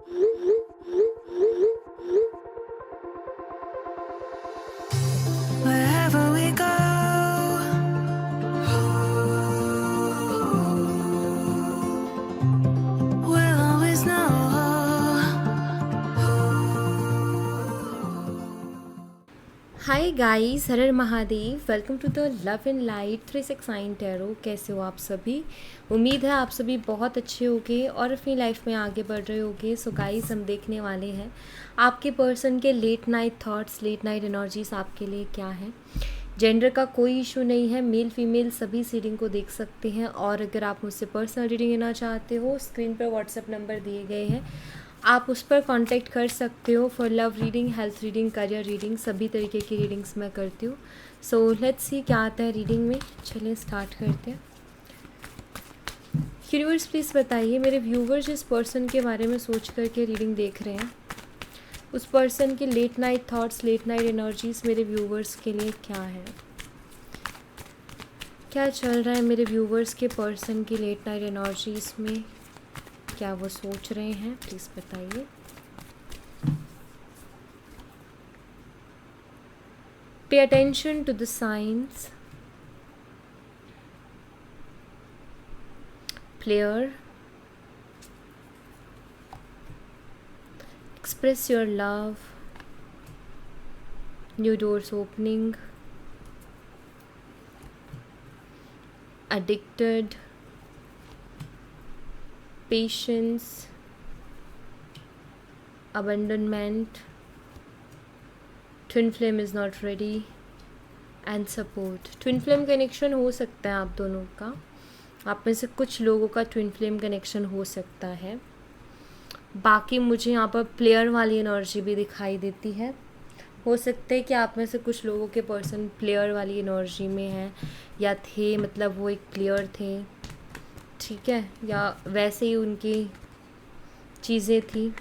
Wherever we go, we'll always know. Hi guys, हर हर Mahadev. Welcome to the love and light 369 tarot. कैसे हो आप सभी? उम्मीद है आप सभी बहुत अच्छे होगे और अपनी लाइफ में आगे बढ़ रहे होगे। सो गाइस, हम देखने वाले हैं आपके पर्सन के late night thoughts, late night energies आपके लिए क्या है। जेंडर का कोई इशू नहीं है, मेल फीमेल सभी रीडिंग को देख सकते हैं। और अगर आप मुझसे पर्सनल रीडिंग लेना चाहते हो, स्क्रीन पर व्हाट्सएप नंबर दिए गए हैं, आप उस पर कांटेक्ट कर सकते हो for love reading, health reading, career reading, सभी तरीके की रीडिंग्स मैं करती हूँ। सो लेट्स सी क्या आता है रीडिंग में। चलिए स्टार्ट करते हैं। यूनिवर्स प्लीज़ बताइए, मेरे व्यूवर्स जिस पर्सन के बारे में सोच करके रीडिंग देख रहे हैं, उस पर्सन के late night thoughts, late night energies मेरे व्यूवर्स के लिए क्या है। क्या चल रहा है मेरे व्यूवर्स के पर्सन की लेट नाइट एनर्जीज में, क्या वो सोच रहे हैं, प्लीज़ बताइए। Pay attention to the signs, player, express your love, new doors opening, addicted, patience, abandonment, twin flame is not ready, and support. Twin flame connection हो सकता है आप दोनों का, आप में से कुछ लोगों का ट्विन फ्लेम कनेक्शन हो सकता है। बाकी मुझे यहाँ पर प्लेयर वाली एनर्जी भी दिखाई देती है। हो सकता है कि आप में से कुछ लोगों के पर्सन प्लेयर वाली एनर्जी में हैं या थे, मतलब वो एक प्लेयर थे, ठीक है, या वैसे ही उनकी चीज़ें थी।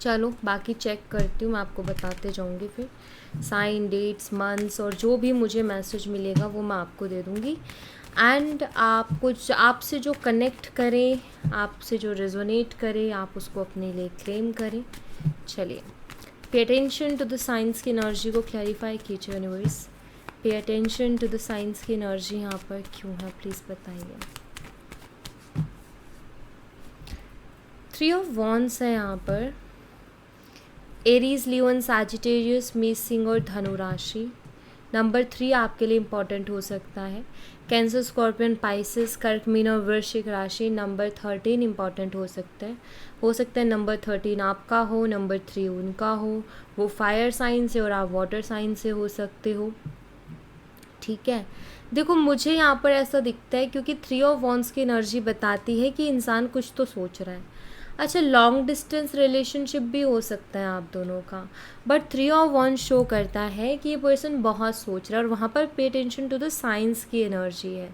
चलो बाकी चेक करती हूँ, मैं आपको बताते जाऊँगी फिर। साइन, डेट्स, मंथ्स और जो भी मुझे मैसेज मिलेगा वो मैं आपको दे दूँगी। एंड आप कुछ आपसे जो कनेक्ट करें, आपसे जो रेजोनेट करे, आप उसको अपने लिए क्लेम करें। चलिए, pay attention to the signs की एनर्जी को क्लैरिफाई कीजिए universe. Pay attention to the signs की एनर्जी यहाँ पर क्यों है, प्लीज़ बताइए। 3 ऑफ वॉन्ड्स है यहाँ पर। एरीज, लियोन, सैजिटेरियस, मेष और धनु राशि। नंबर 3 आपके लिए इम्पॉर्टेंट हो सकता है। कैंसर, स्कॉर्पियन, पाइसिस, कर्क, मीन और वृश्चिक राशि। नंबर 13 इम्पॉर्टेंट हो सकता है। नंबर 13 आपका हो, नंबर 3 उनका हो। वो फायर साइन से और आप वाटर साइन से हो सकते हो, ठीक है। देखो मुझे यहाँ पर ऐसा दिखता है क्योंकि 3 ऑफ वॉन्ड्स की एनर्जी बताती है कि इंसान कुछ तो सोच रहा है। अच्छा, लॉन्ग डिस्टेंस रिलेशनशिप भी हो सकता है आप दोनों का, बट 3 ऑफ वॉन्ड्स शो करता है कि ये पर्सन बहुत सोच रहा है और वहाँ पर pay attention to the signs की एनर्जी है।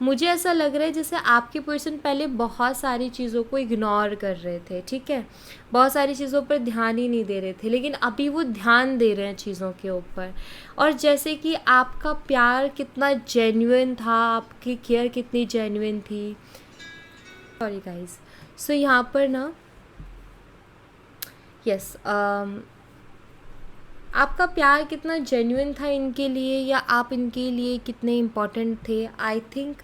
मुझे ऐसा लग रहा है जैसे आपके पर्सन पहले बहुत सारी चीज़ों को इग्नोर कर रहे थे, ठीक है, बहुत सारी चीज़ों पर ध्यान ही नहीं दे रहे थे, लेकिन अभी वो ध्यान दे रहे हैं चीज़ों के ऊपर। और जैसे कि आपका प्यार कितना जेन्युइन था, आपकी केयर कितनी जेन्युइन थी। Sorry guys. सो यहाँ पर ना, यस, आपका प्यार कितना जेन्युइन था इनके लिए, या आप इनके लिए कितने इम्पोर्टेंट थे। आई थिंक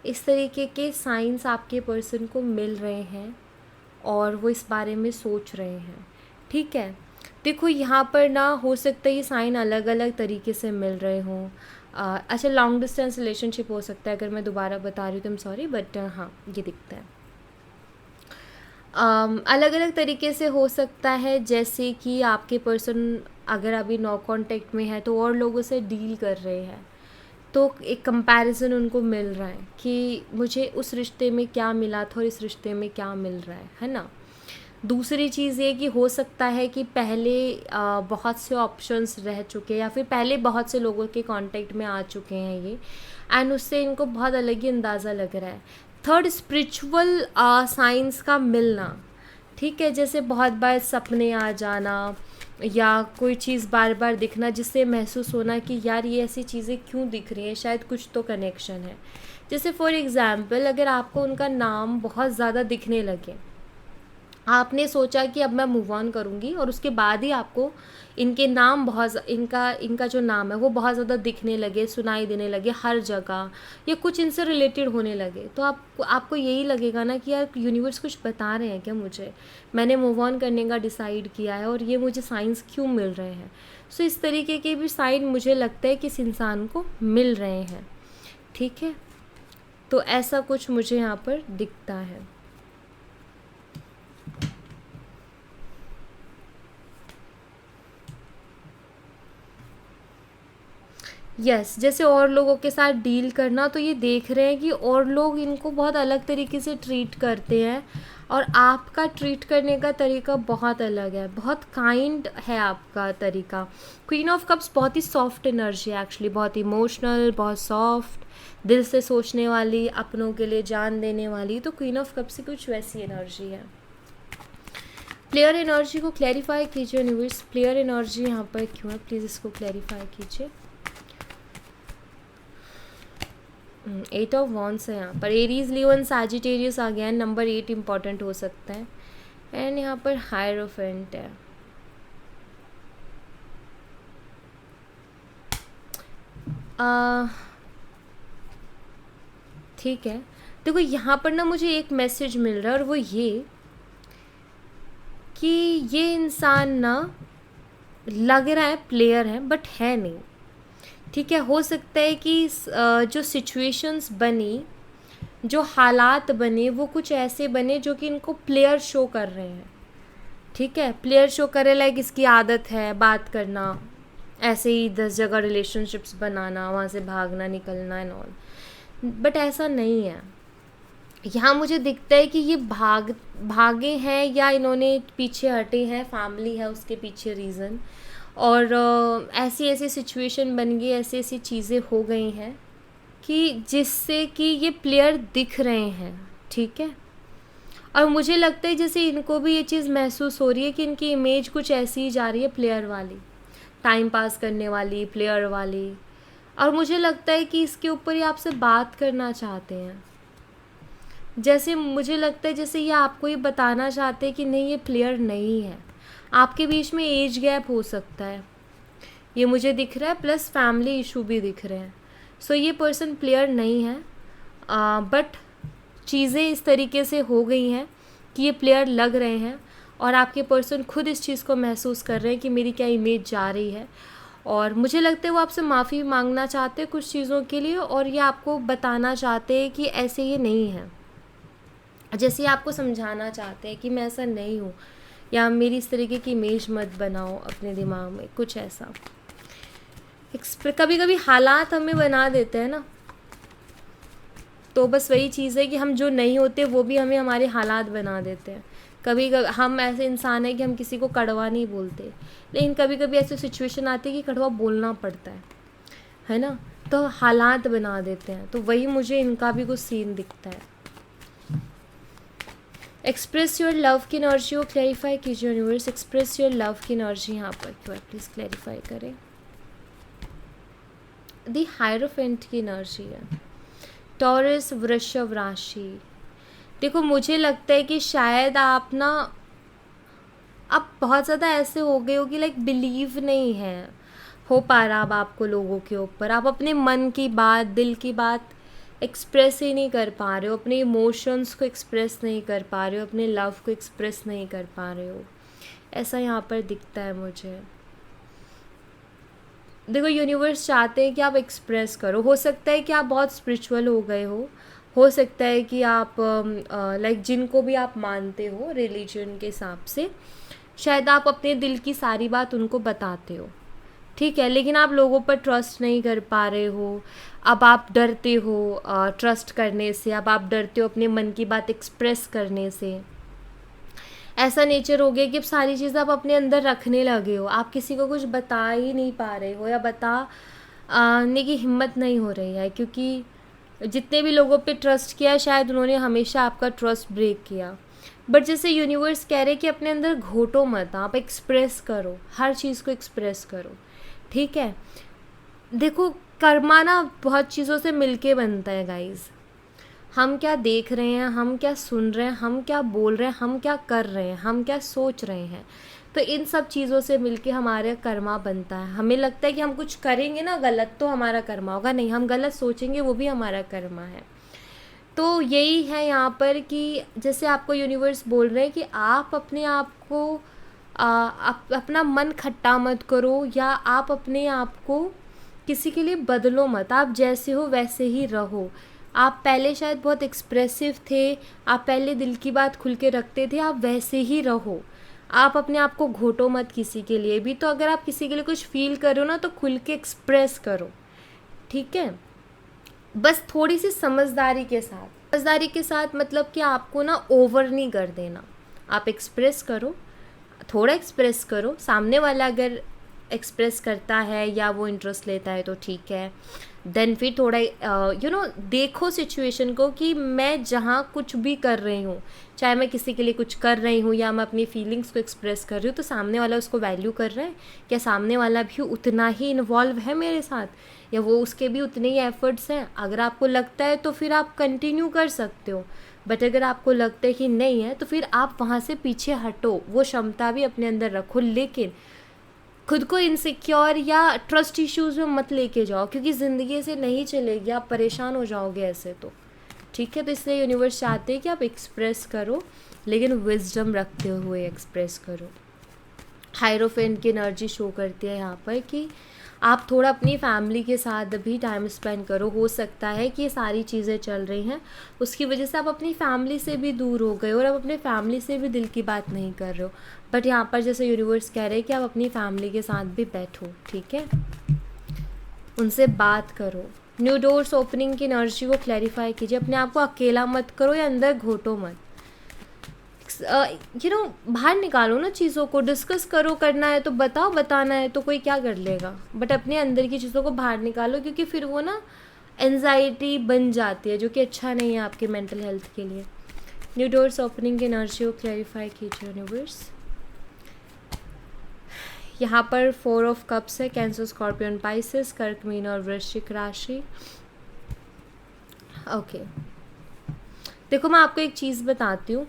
इस तरीके के साइंस आपके पर्सन को मिल रहे हैं और वो इस बारे में सोच रहे हैं, ठीक है। देखो यहाँ पर ना, हो सकता है ये साइन अलग अलग तरीके से मिल रहे हों। अच्छा, लॉन्ग डिस्टेंस रिलेशनशिप हो सकता है, अगर मैं दोबारा बता रही हूँ तो सॉरी, बट हाँ ये दिखता है। अलग अलग तरीके से हो सकता है, जैसे कि आपके पर्सन अगर अभी नो कांटेक्ट में है तो और लोगों से डील कर रहे हैं, तो एक कंपैरिजन उनको मिल रहा है कि मुझे उस रिश्ते में क्या मिला था और इस रिश्ते में क्या मिल रहा है ना। दूसरी चीज़ ये कि हो सकता है कि पहले बहुत से ऑप्शंस रह चुके हैं या फिर पहले बहुत से लोगों के कांटेक्ट में आ चुके हैं ये, एंड उससे इनको बहुत अलग ही अंदाज़ा लग रहा है। थर्ड, स्पिरिचुअल साइंस का मिलना, ठीक है, जैसे बहुत बार सपने आ जाना या कोई चीज़ बार बार दिखना जिससे महसूस होना कि यार ये ऐसी चीज़ें क्यों दिख रही हैं, शायद कुछ तो कनेक्शन है। जैसे फॉर एग्ज़ाम्पल, अगर आपको उनका नाम बहुत ज़्यादा दिखने लगे, आपने सोचा कि अब मैं मूव ऑन करूँगी, और उसके बाद ही आपको इनके नाम इनका इनका जो नाम है वो बहुत ज़्यादा दिखने लगे, सुनाई देने लगे हर जगह, या कुछ इनसे रिलेटेड होने लगे, तो आपको यही लगेगा ना कि यार यूनिवर्स कुछ बता रहे हैं क्या मुझे, मैंने मूव ऑन करने का डिसाइड किया है और ये मुझे साइंस क्यों मिल रहे हैं। सो इस तरीके के भी साइन मुझे लगता है कि इस इंसान को मिल रहे हैं। ठीक है, तो ऐसा कुछ मुझे यहाँ पर दिखता है। यस जैसे और लोगों के साथ डील करना, तो ये देख रहे हैं कि और लोग इनको बहुत अलग तरीके से ट्रीट करते हैं, और आपका ट्रीट करने का तरीका बहुत अलग है, बहुत काइंड है आपका तरीका। क्वीन ऑफ कप्स बहुत ही सॉफ्ट एनर्जी है एक्चुअली, बहुत इमोशनल, बहुत सॉफ्ट, दिल से सोचने वाली, अपनों के लिए जान देने वाली, तो क्वीन ऑफ कप्स की कुछ वैसी एनर्जी है। प्लेयर एनर्जी को क्लैरिफाई कीजिए यूनिवर्स, प्लेयर एनर्जी यहाँ पर क्यों है, प्लीज़ इसको क्लैरिफाई कीजिए। 8 ऑफ वॉन्ड्स है यहाँ पर, एरीज, लियो एंड सैजिटेरियस आ गया है, नंबर 8 इंपॉर्टेंट हो सकता है, एंड यहाँ पर हायरोफेंट है। ठीक है, देखो यहाँ पर ना मुझे एक मैसेज मिल रहा है, और वो ये कि ये इंसान ना लग रहा है प्लेयर है बट है नहीं। ठीक है, हो सकता है कि जो सिचुएशंस बनी, जो हालात बने, वो कुछ ऐसे बने जो कि इनको प्लेयर शो कर रहे हैं। ठीक है, प्लेयर शो करे, लाइक इसकी आदत है बात करना, ऐसे ही 10 जगह रिलेशनशिप्स बनाना, वहाँ से भागना निकलना एंड ऑल, बट ऐसा नहीं है। यहाँ मुझे दिखता है कि ये भागे हैं, या इन्होंने पीछे हटे हैं, फैमिली है उसके पीछे रीज़न, और ऐसी ऐसी सिचुएशन बन गई, ऐसी ऐसी चीज़ें हो गई हैं कि जिससे कि ये प्लेयर दिख रहे हैं। ठीक है, और मुझे लगता है जैसे इनको भी ये चीज़ महसूस हो रही है कि इनकी इमेज कुछ ऐसी ही जा रही है, प्लेयर वाली, टाइम पास करने वाली, प्लेयर वाली, और मुझे लगता है कि इसके ऊपर ये आपसे बात करना चाहते हैं। जैसे मुझे लगता है जैसे ये आपको ये बताना चाहते हैं कि नहीं, ये प्लेयर नहीं है, आपके बीच में एज गैप हो सकता है, ये मुझे दिख रहा है, प्लस फैमिली इशू भी दिख रहे हैं। सो ये पर्सन प्लेयर नहीं है, बट चीज़ें इस तरीके से हो गई हैं कि ये प्लेयर लग रहे हैं, और आपके पर्सन खुद इस चीज़ को महसूस कर रहे हैं कि मेरी क्या इमेज जा रही है, और मुझे लगता है वो आपसे माफ़ी मांगना चाहते हैं कुछ चीज़ों के लिए, और ये आपको बताना चाहते हैं कि ऐसे ये नहीं है, जैसे आपको समझाना चाहते हैं कि मैं ऐसा नहीं हूँ, या मेरी इस तरीके की इमेज मत बनाओ अपने दिमाग में, कुछ ऐसा। कभी कभी हालात हमें बना देते हैं ना, तो बस वही चीज़ है कि हम जो नहीं होते वो भी हमें हमारे हालात बना देते हैं। कभी हम ऐसे इंसान हैं कि हम किसी को कड़वा नहीं बोलते, लेकिन कभी कभी ऐसी सिचुएशन आती है कि कड़वा बोलना पड़ता है ना, तो हालात बना देते हैं, तो वही मुझे इनका भी कुछ सीन दिखता है। एक्सप्रेस योर लव की एनर्जी को क्लैरिफाई कीजिए यूनिवर्स, एक्सप्रेस योर लव की एनर्जी यहाँ पर क्यों है, प्लीज़ क्लैरिफाई करें। दी हायरोफेंट की एनर्जी है, टॉरस, वृषभ राशि। देखो मुझे लगता है कि शायद आप ना अब बहुत ज़्यादा ऐसे हो गए हो कि लाइक बिलीव नहीं है हो पा रहा अब आपको लोगों के ऊपर, आप अपने मन की बात, दिल की बात एक्सप्रेस ही नहीं कर पा रहे हो, अपने इमोशंस को एक्सप्रेस नहीं कर पा रहे हो, अपने लव को एक्सप्रेस नहीं कर पा रहे हो, ऐसा यहाँ पर दिखता है मुझे। देखो यूनिवर्स चाहते हैं कि आप एक्सप्रेस करो, हो सकता है कि आप बहुत स्पिरिचुअल हो गए हो सकता है कि आप लाइक जिनको भी आप मानते हो रिलीजन के हिसाब से, शायद आप अपने दिल की सारी बात उनको बताते हो, ठीक है, लेकिन आप लोगों पर ट्रस्ट नहीं कर पा रहे हो, अब आप डरते हो ट्रस्ट करने से, अब आप डरते हो अपने मन की बात एक्सप्रेस करने से, ऐसा नेचर हो गया कि अब सारी चीज़ें आप अपने अंदर रखने लगे हो, आप किसी को कुछ बता ही नहीं पा रहे हो, या बताने की हिम्मत नहीं हो रही है, क्योंकि जितने भी लोगों पे ट्रस्ट किया शायद उन्होंने हमेशा आपका ट्रस्ट ब्रेक किया। बट जैसे यूनिवर्स कह रहे कि अपने अंदर घोटो मत, आप एक्सप्रेस करो, हर चीज़ को एक्सप्रेस करो, ठीक है। देखो कर्मा ना बहुत चीज़ों से मिलके बनता है गाइज, हम क्या देख रहे हैं, हम क्या सुन रहे हैं, हम क्या बोल रहे हैं, हम क्या कर रहे हैं, हम क्या सोच रहे हैं। तो इन सब चीज़ों से मिलके हमारा कर्मा बनता है। हमें लगता है कि हम कुछ करेंगे ना गलत तो हमारा कर्मा होगा, नहीं, हम गलत सोचेंगे वो भी हमारा कर्मा है। तो यही है यहाँ पर कि जैसे आपको यूनिवर्स बोल रहे हैं कि आप अपने आप को अपना मन खट्टा मत करो, या आप अपने आप को किसी के लिए बदलो मत। आप जैसे हो वैसे ही रहो। आप पहले शायद बहुत एक्सप्रेसिव थे, आप पहले दिल की बात खुल के रखते थे, आप वैसे ही रहो। आप अपने आप को घोटो मत किसी के लिए भी। तो अगर आप किसी के लिए कुछ फील करो ना तो खुल के एक्सप्रेस करो, ठीक है। बस थोड़ी सी समझदारी के साथ, मतलब कि आपको ना ओवर नहीं कर देना। आप एक्सप्रेस करो, थोड़ा एक्सप्रेस करो। सामने वाला अगर एक्सप्रेस करता है या वो इंटरेस्ट लेता है तो ठीक है। देन फिर थोड़ा देखो सिचुएशन को कि मैं जहाँ कुछ भी कर रही हूँ, चाहे मैं किसी के लिए कुछ कर रही हूँ या मैं अपनी फीलिंग्स को एक्सप्रेस कर रही हूँ, तो सामने वाला उसको वैल्यू कर रहा है क्या, सामने वाला भी उतना ही इन्वॉल्व है मेरे साथ, या वो उसके भी उतने ही एफर्ट्स हैं। अगर आपको लगता है तो फिर आप कंटिन्यू कर सकते हो, बट अगर आपको लगता है कि नहीं है तो फिर आप वहाँ से पीछे हटो। वो क्षमता भी अपने अंदर रखो, लेकिन खुद को इनसिक्योर या ट्रस्ट इश्यूज़ में मत लेके जाओ, क्योंकि ज़िंदगी से नहीं चलेगी, आप परेशान हो जाओगे ऐसे तो, ठीक है। तो इसलिए यूनिवर्स चाहते हैं कि आप एक्सप्रेस करो, लेकिन विजडम रखते हुए एक्सप्रेस करो। हायरोफेंट की एनर्जी शो करती है यहाँ पर कि आप थोड़ा अपनी फैमिली के साथ भी टाइम स्पेंड करो। हो सकता है कि ये सारी चीज़ें चल रही हैं उसकी वजह से आप अपनी फैमिली से भी दूर हो गए और आप अपने फैमिली से भी दिल की बात नहीं कर रहे हो, बट यहाँ पर जैसे यूनिवर्स कह रहे हैं कि आप अपनी फैमिली के साथ भी बैठो, ठीक है, उनसे बात करो। न्यू डोर्स ओपनिंग की एनर्जी को क्लैरिफाई कीजिए। अपने आप को अकेला मत करो या अंदर घोटो मत। बाहर निकालो ना चीज़ों को, डिस्कस करो। करना है तो बताओ, बताना है तो कोई क्या कर लेगा, बट अपने अंदर की चीज़ों को बाहर निकालो, क्योंकि फिर वो ना एनजाइटी बन जाती है, जो कि अच्छा नहीं है आपके मेंटल हेल्थ के लिए। न्यू डोर्स ओपनिंग की एनर्जी को क्लैरिफाई कीजिए यूनिवर्स। यहाँ पर 4 ऑफ कप्स है, कैंसर, स्कॉर्पियन, पाइसेस, कर्क, मीन और वृश्चिक राशि। ओके, देखो मैं आपको एक चीज़ बताती हूँ।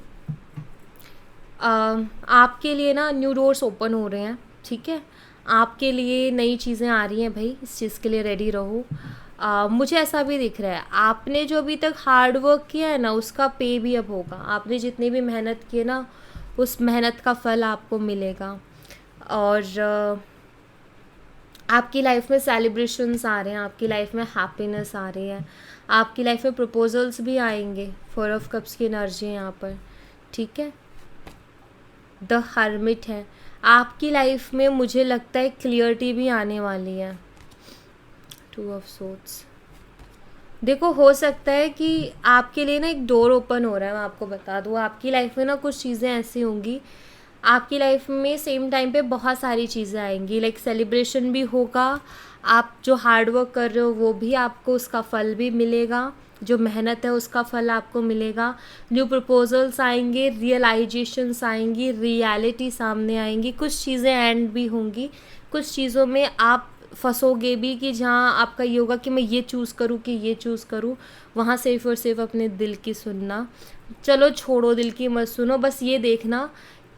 आपके लिए ना न्यू डोर्स ओपन हो रहे हैं, ठीक है। आपके लिए नई चीज़ें आ रही हैं भाई, इस चीज़ के लिए रेडी रहो। मुझे ऐसा भी दिख रहा है, आपने जो अभी तक हार्ड वर्क किया है ना उसका पे भी अब होगा। आपने जितनी भी मेहनत की है ना उस मेहनत का फल आपको मिलेगा। और आपकी लाइफ में सेलिब्रेशंस आ रहे हैं, आपकी लाइफ में हैप्पीनेस आ रही है, आपकी लाइफ में प्रपोजल्स भी आएंगे। 4 ऑफ कप्स की एनर्जी है यहाँ पर, ठीक है। द हर्मिट है आपकी लाइफ में, मुझे लगता है क्लियरिटी भी आने वाली है। 2 ऑफ सोर्ड्स, देखो हो सकता है कि आपके लिए ना एक डोर ओपन हो रहा है। मैं आपको बता दूँ, आपकी लाइफ में ना कुछ चीज़ें ऐसी होंगी, आपकी लाइफ में सेम टाइम पे बहुत सारी चीज़ें आएंगी। लाइक सेलिब्रेशन भी होगा, आप जो हार्ड वर्क कर रहे हो वो भी आपको उसका फल भी मिलेगा, जो मेहनत है उसका फल आपको मिलेगा। न्यू प्रपोजल्स आएंगे, रियलाइजेशंस आएंगी, रियलिटी सामने आएंगी। कुछ चीज़ें एंड भी होंगी, कुछ चीज़ों में आप फंसोगे भी कि जहाँ आपका ये होगा कि मैं ये चूज़ करूँ कि ये चूज़ करूँ। वहाँ सिर्फ और सिर्फ अपने दिल की सुनना। चलो छोड़ो दिल की मत सुनो, बस ये देखना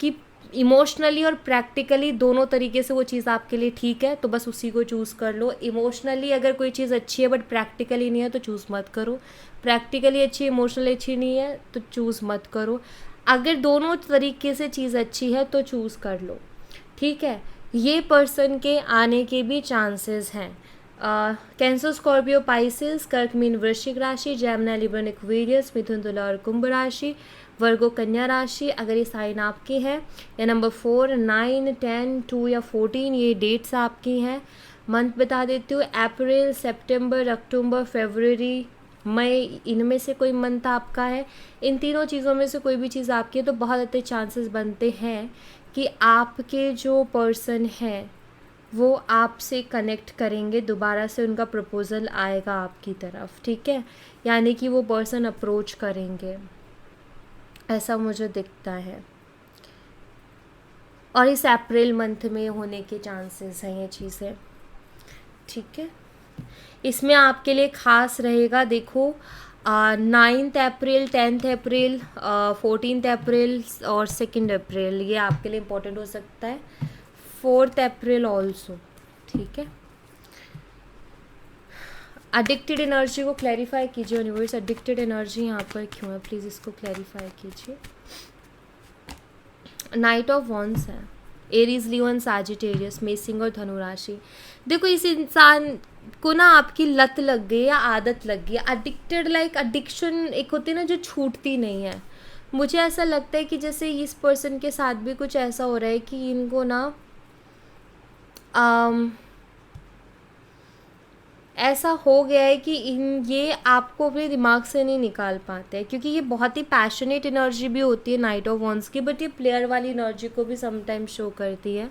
कि इमोशनली और प्रैक्टिकली दोनों तरीके से वो चीज़ आपके लिए ठीक है, तो बस उसी को चूज़ कर लो। इमोशनली अगर कोई चीज़ अच्छी है बट प्रैक्टिकली नहीं है तो चूज़ मत करो। प्रैक्टिकली अच्छी, इमोशनली अच्छी नहीं है तो चूज़ मत करो। अगर दोनों तरीके से चीज़ अच्छी है तो चूज़ कर लो, ठीक है। ये पर्सन के आने के भी चांसेस हैं। कैंसर, स्कॉर्पियो, पाइसेस, कर्क, मीन, वृश्चिक राशि, जेमिनी, लिब्रा, एक्वेरियस, मिथुन, तुला और कुंभ राशि, वर्गो, कन्या राशि, अगर ये साइन आपकी है, या नंबर 4, 9, 10, 2 या 14 ये डेट्स आपकी हैं। मंथ बता देती हूँ, अप्रैल, सितंबर, अक्टूबर, फरवरी, मई, इनमें से कोई मंथ आपका है। इन तीनों चीज़ों में से कोई भी चीज़ आपकी है तो बहुत अच्छे चांसेस बनते हैं कि आपके जो पर्सन है वो आपसे कनेक्ट करेंगे, दोबारा से उनका प्रपोज़ल आएगा आपकी तरफ, ठीक है। यानी कि वो पर्सन अप्रोच करेंगे, ऐसा मुझे दिखता है। और इस अप्रैल मंथ में होने के चांसेस हैं ये चीज़ें, ठीक है। इसमें आपके लिए ख़ास रहेगा, देखो 9 अप्रैल, 10 अप्रैल, 14 अप्रैल और 2 अप्रैल, ये आपके लिए इम्पोर्टेंट हो सकता है। 4 अप्रैल ऑल्सो, ठीक है। एडिक्टेड एनर्जी को क्लैरिफाई कीजिए यूनिवर्स, एडिक्टेड एनर्जी यहाँ पर क्यों है, प्लीज़ इसको क्लैरिफाई कीजिए। नाइट ऑफ वॉन्ड्स है, एरीज, लियोन, सैजिटेरियस, मेसिंग और धनु राशि। देखो इस इंसान को ना आपकी लत लग गई या आदत लग गई। एडिक्टेड लाइक एडिक्शन एक होती है ना जो छूटती नहीं है। मुझे ऐसा लगता है कि जैसे इस पर्सन के साथ भी कुछ ऐसा हो रहा है कि इनको ना ऐसा हो गया है कि ये आपको अपने दिमाग से नहीं निकाल पाते हैं, क्योंकि ये बहुत ही पैशनेट एनर्जी भी होती है नाइट ऑफ वॉन्ड्स की, बट ये प्लेयर वाली एनर्जी को भी समटाइम शो करती है।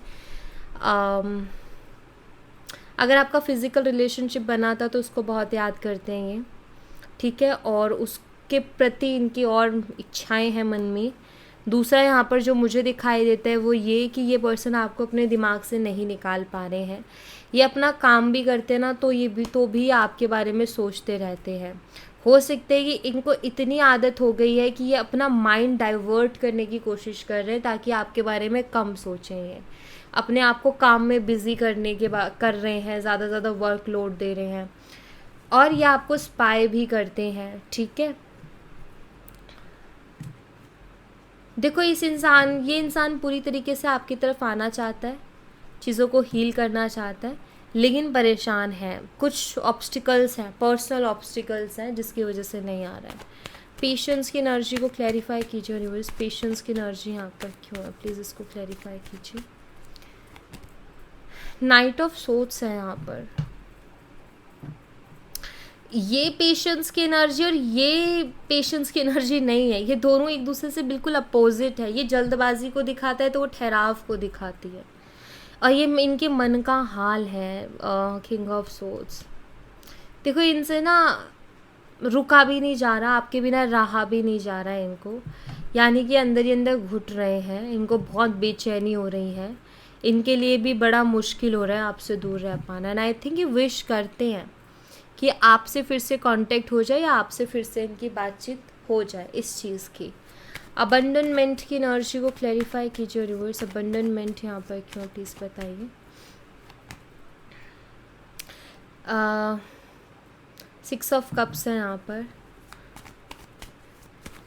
अगर आपका फिज़िकल रिलेशनशिप बना था तो उसको बहुत याद करते हैं ये, ठीक है, और उसके प्रति इनकी और इच्छाएं हैं मन में। दूसरा यहाँ पर जो मुझे दिखाई देता है वो ये कि ये पर्सन आपको अपने दिमाग से नहीं निकाल पा रहे हैं। ये अपना काम भी करते हैं ना तो ये भी आपके बारे में सोचते रहते हैं। हो सकता है कि इनको इतनी आदत हो गई है कि ये अपना माइंड डाइवर्ट करने की कोशिश कर रहे हैं ताकि आपके बारे में कम सोचें। ये अपने आप को काम में बिज़ी करने के कर रहे हैं, ज़्यादा वर्कलोड दे रहे हैं, और ये आपको स्पाई भी करते हैं, ठीक है। देखो ये इंसान पूरी तरीके से आपकी तरफ आना चाहता है, चीज़ों को हील करना चाहता है, लेकिन परेशान है। कुछ ऑब्स्टिकल्स हैं, पर्सनल ऑब्स्टिकल्स हैं जिसकी वजह से नहीं आ रहा है। पेशेंस की एनर्जी को क्लैरिफाई कीजिए यूनिवर्स, पेशेंस की एनर्जी यहाँ पर क्यों है, प्लीज़ इसको क्लैरिफाई कीजिए। नाइट ऑफ सोर्ड्स है यहाँ पर। ये पेशेंस की एनर्जी और ये पेशेंस की एनर्जी नहीं है, ये दोनों एक दूसरे से बिल्कुल अपोजिट है। ये जल्दबाजी को दिखाता है तो वो ठहराव को दिखाती है, और ये इनके मन का हाल है। किंग ऑफ सोर्ड्स, देखो इनसे ना रुका भी नहीं जा रहा, आपके बिना रहा भी नहीं जा रहा है इनको, यानी कि अंदर ही अंदर घुट रहे हैं। इनको बहुत बेचैनी हो रही है, इनके लिए भी बड़ा मुश्किल हो रहा है आपसे दूर रह पाना। एंड आई थिंक ये विश करते हैं कि आपसे फिर से कांटेक्ट हो जाए या आपसे फिर से इनकी बातचीत हो जाए इस चीज़ की। अबंडनमेंट की एनर्जी को क्लैरिफाई कीजिए यूनिवर्स, अबंडनमेंट यहाँ पर क्यों, प्लीज़ बताइए। 6 ऑफ कप्स है यहाँ पर।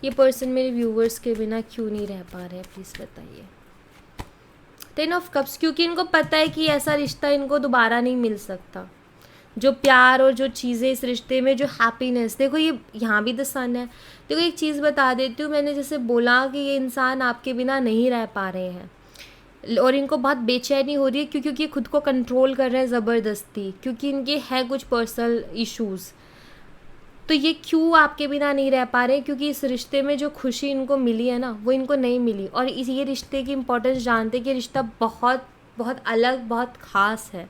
ये पर्सन मेरे व्यूवर्स के बिना क्यों नहीं रह पा रहे हैं, प्लीज़ बताइए। 10 ऑफ कप्स, क्योंकि इनको पता है कि ऐसा रिश्ता इनको दोबारा नहीं मिल सकता। जो प्यार और जो चीज़ें इस रिश्ते में, जो हैप्पीनेस, देखो ये यहाँ भी द सन है। देखो एक चीज़ बता देती हूँ, मैंने जैसे बोला कि ये इंसान आपके बिना नहीं रह पा रहे हैं और इनको बहुत बेचैनी हो रही है क्योंकि ये खुद को कंट्रोल कर रहे हैं ज़बरदस्ती, क्योंकि इनके हैं कुछ पर्सनल इश्यूज़। तो ये क्यों आपके बिना नहीं रह पा रहे हैं, क्योंकि इस रिश्ते में जो खुशी इनको मिली है ना वो इनको नहीं मिली, और ये रिश्ते की इम्पोर्टेंस जानते हैं कि रिश्ता बहुत बहुत अलग, बहुत ख़ास है,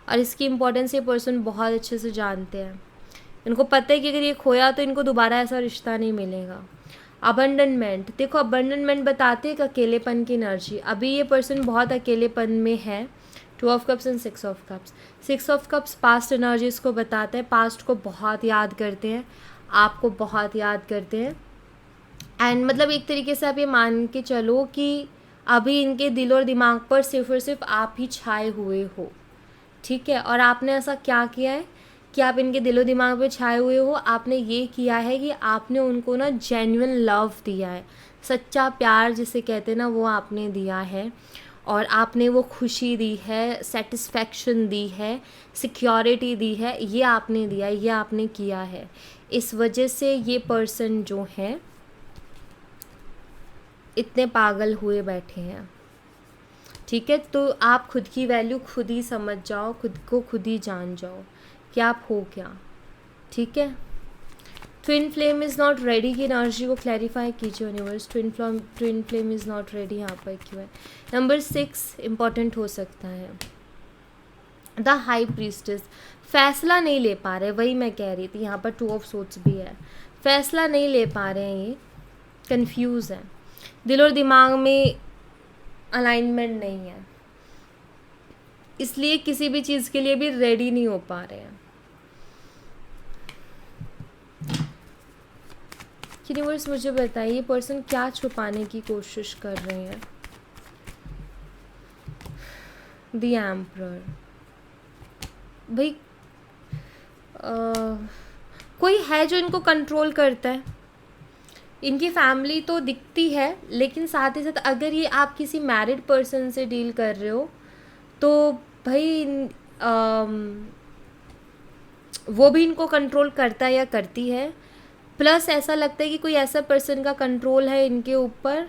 और इसकी इम्पोर्टेंस ये पर्सन बहुत अच्छे से जानते हैं। इनको पता है कि अगर ये खोया तो इनको दोबारा ऐसा रिश्ता नहीं मिलेगा। अबंडनमेंट, देखो अबंडनमेंट बताते हैं एक अकेलेपन की एनर्जी। अभी ये पर्सन बहुत अकेलेपन में है। 2 of cups and 6 of cups. 6 of cups past energies को बताता है, पास्ट को बहुत याद करते हैं, आपको बहुत याद करते हैं। एंड मतलब एक तरीके से आप ये मान के चलो कि अभी इनके दिल और दिमाग पर सिर्फ और सिर्फ आप ही छाए हुए हो, ठीक है। और आपने ऐसा क्या किया है कि आप इनके दिलो दिमाग पे छाए हुए हो, आपने ये किया है कि आपने उनको ना जेन्युइन लव दिया है, सच्चा प्यार जिसे कहते हैं ना वो आपने दिया है, और आपने वो खुशी दी है, सेटिस्फैक्शन दी है, सिक्योरिटी दी है, ये आपने दिया, ये आपने किया है। इस वजह से ये पर्सन जो है इतने पागल हुए बैठे हैं, ठीक है। तो आप खुद की वैल्यू खुद ही समझ जाओ, खुद को खुद ही जान जाओ कि आप हो क्या, ठीक है। Twin flame is not ready की एनर्जी को क्लैरिफाई कीजिए universe. Twin flame is not ready यहाँ पर क्यों है। नंबर 6 इम्पॉर्टेंट हो सकता है। द हाई प्रीस्टेस, फैसला नहीं ले पा रहे, वही मैं कह रही थी। यहाँ पर 2 ऑफ सोर्ड्स भी है, फैसला नहीं ले पा रहे हैं, ये कंफ्यूज है, दिल और दिमाग में अलाइनमेंट नहीं है, इसलिए किसी भी चीज़ के लिए भी रेडी नहीं हो पा रहे हैं। यूनिवर्स मुझे बताइए ये पर्सन क्या छुपाने की कोशिश कर रहे हैं। The emperor. भाई कोई है जो इनको कंट्रोल करता है। इनकी फैमिली तो दिखती है, लेकिन साथ ही साथ अगर ये आप किसी मैरिड पर्सन से डील कर रहे हो तो भाई वो भी इनको कंट्रोल करता है या करती है। प्लस ऐसा लगता है कि कोई ऐसा पर्सन का कंट्रोल है इनके ऊपर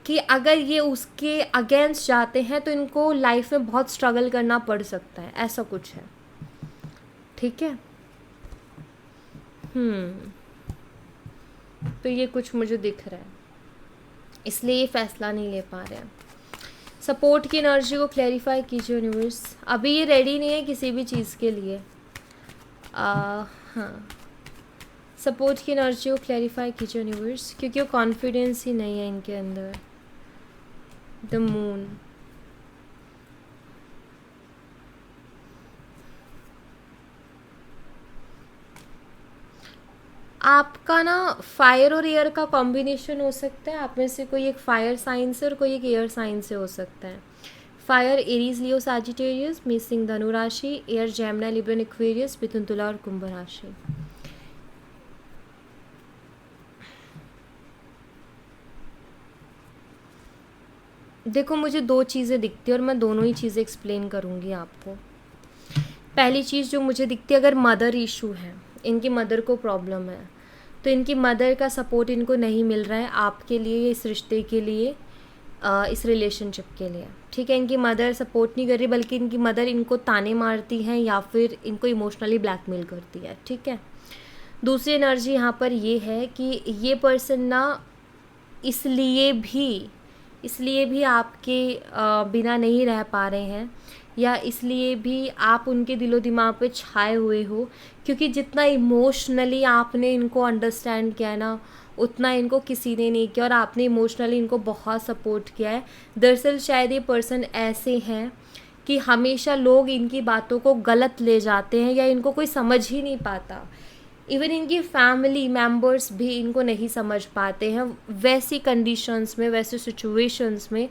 कि अगर ये उसके अगेंस्ट जाते हैं तो इनको लाइफ में बहुत स्ट्रगल करना पड़ सकता है, ऐसा कुछ है। ठीक है। तो ये कुछ मुझे दिख रहा है, इसलिए ये फैसला नहीं ले पा रहे हैं। सपोर्ट की एनर्जी को क्लैरिफाई कीजिए यूनिवर्स। अभी ये रेडी नहीं है किसी भी चीज़ के लिए। हाँ, सपोर्ट की एनर्जी को क्लैरिफाई कीजिए यूनिवर्स, क्योंकि वो कॉन्फिडेंस ही नहीं है इनके अंदर। The moon. आपका ना फायर और एयर का कॉम्बिनेशन हो सकता है। आप में से कोई एक फायर साइन से और कोई एक एयर साइन से हो सकता है। Fire Aries Leo Sagittarius, missing धनु राशि। एयर जेमिनी लिब्रा एक्वेरियस, मिथुन तुला और कुंभ राशि। देखो मुझे दो चीज़ें दिखती है और मैं दोनों ही चीज़ें एक्सप्लेन करूँगी आपको। पहली चीज़ जो मुझे दिखती है, अगर मदर इशू है, इनकी मदर को प्रॉब्लम है, तो इनकी मदर का सपोर्ट इनको नहीं मिल रहा है आपके लिए, इस रिश्ते के लिए, इस रिलेशनशिप के लिए। ठीक है, इनकी मदर सपोर्ट नहीं कर रही, बल्कि इनकी मदर इनको ताने मारती हैं या फिर इनको इमोशनली ब्लैकमेल करती है। ठीक है। दूसरी एनर्जी यहाँ पर ये है कि ये पर्सन ना इसलिए भी आपके बिना नहीं रह पा रहे हैं, या इसलिए भी आप उनके दिलो दिमाग पे छाए हुए हो, क्योंकि जितना इमोशनली आपने इनको अंडरस्टैंड किया है ना, उतना इनको किसी ने नहीं किया, और आपने इमोशनली इनको बहुत सपोर्ट किया है। दरअसल शायद ये पर्सन ऐसे हैं कि हमेशा लोग इनकी बातों को गलत ले जाते हैं या इनको कोई समझ ही नहीं पाता। इवन इनकी फैमिली मेम्बर्स भी इनको नहीं समझ पाते हैं। वैसी कंडीशंस में, वैसे सिचुएशंस में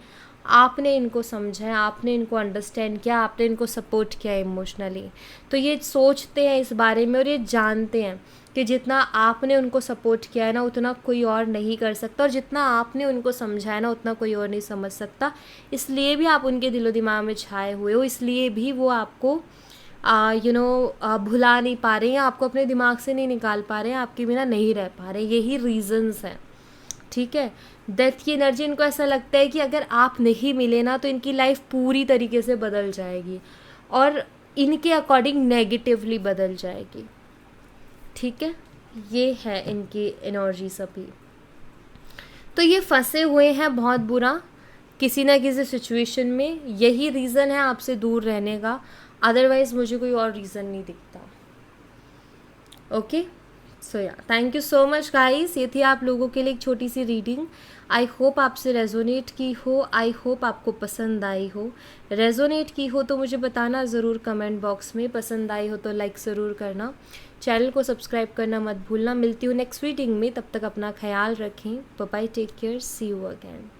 आपने इनको समझा है, आपने इनको अंडरस्टैंड किया, आपने इनको सपोर्ट किया इमोशनली। तो ये सोचते हैं इस बारे में और ये जानते हैं कि जितना आपने उनको सपोर्ट किया है ना, उतना कोई और नहीं कर सकता, और जितना आपने उनको समझा है ना, उतना कोई और नहीं समझ सकता। इसलिए भी आप उनके दिलो दिमाग में छाए हुए हो, इसलिए भी वो आपको भुला नहीं पा रहे हैं, आपको अपने दिमाग से नहीं निकाल पा रहे हैं, आपके बिना नहीं रह पा रहे। यही रीजंस हैं। ठीक है। डेथ की एनर्जी, इनको ऐसा लगता है कि अगर आप नहीं मिले ना तो इनकी लाइफ पूरी तरीके से बदल जाएगी और इनके अकॉर्डिंग नेगेटिवली बदल जाएगी। ठीक है, ये है इनकी एनर्जी सभी। तो ये फंसे हुए हैं बहुत बुरा किसी ना किसी सिचुएशन में। यही रीज़न है आपसे दूर रहने का, अदरवाइज़ मुझे कोई और रीज़न नहीं दिखता। ओके, सो या thank you so much guys. ये थी आप लोगों के लिए एक छोटी सी रीडिंग। आई होप आपसे रेजोनेट की हो, आई होप आपको पसंद आई हो। रेजोनेट की हो तो मुझे बताना ज़रूर कमेंट बॉक्स में, पसंद आई हो तो लाइक ज़रूर करना, चैनल को सब्सक्राइब करना मत भूलना। मिलती हूँ नेक्स्ट रीडिंग में, तब तक अपना ख्याल रखें। Bye bye, take care, see you again.